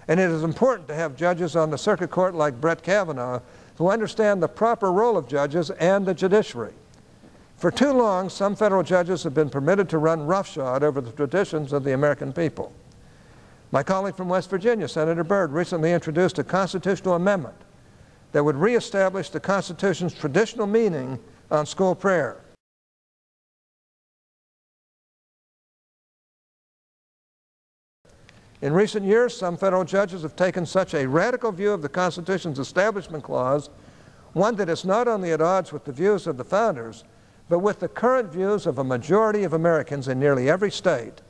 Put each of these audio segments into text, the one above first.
And it is important to have judges on the circuit court like Brett Kavanaugh who understand the proper role of judges and the judiciary. For too long, some federal judges have been permitted to run roughshod over the traditions of the American people. My colleague from West Virginia, Senator Byrd, recently introduced a constitutional amendment that would reestablish the Constitution's traditional meaning on school prayer. In recent years, some federal judges have taken such a radical view of the Constitution's Establishment Clause, one that is not only at odds with the views of the founders, but with the current views of a majority of Americans in nearly every state,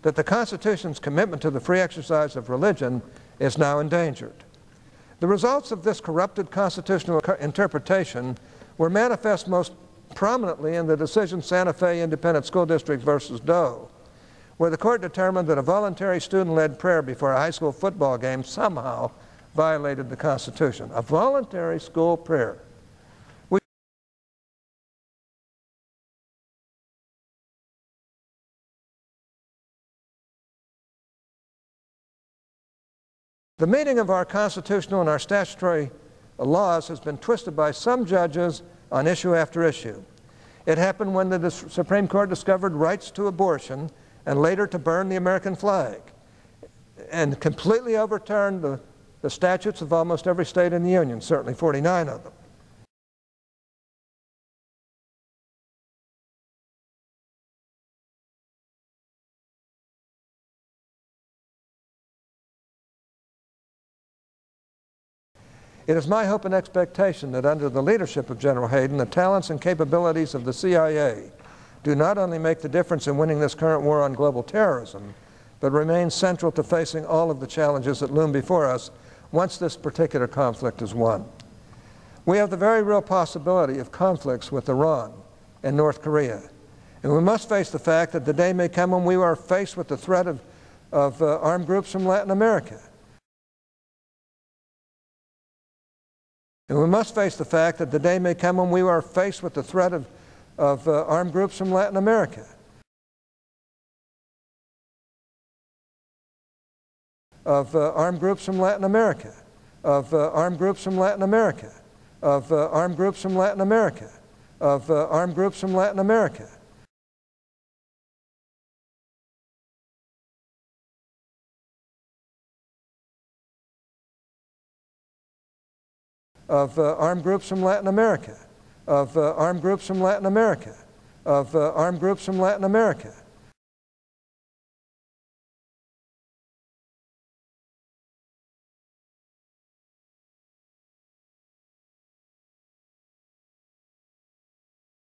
that the Constitution's commitment to the free exercise of religion is now endangered. The results of this corrupted constitutional interpretation were manifest most prominently in the decision Santa Fe Independent School District versus Doe, where the court determined that a voluntary student-led prayer before a high school football game somehow violated the Constitution. A voluntary school prayer. The meaning of our constitutional and our statutory laws has been twisted by some judges on issue after issue. It happened when the Supreme Court discovered rights to abortion and later to burn the American flag, and completely overturned the statutes of almost every state in the Union, certainly 49 of them. It is my hope and expectation that under the leadership of General Hayden, the talents and capabilities of the CIA do not only make the difference in winning this current war on global terrorism, but remain central to facing all of the challenges that loom before us once this particular conflict is won. We have the very real possibility of conflicts with Iran and North Korea, and we must face the fact that the day may come when we are faced with the threat of armed groups from Latin America. And we must face the fact that the day may come when we are faced with the threat of armed groups from Latin America. Armed groups from Latin America. Armed groups from Latin America. Armed groups from Latin America. Armed groups from Latin America. Armed groups from Latin America. Armed groups from Latin America. Armed groups from Latin America.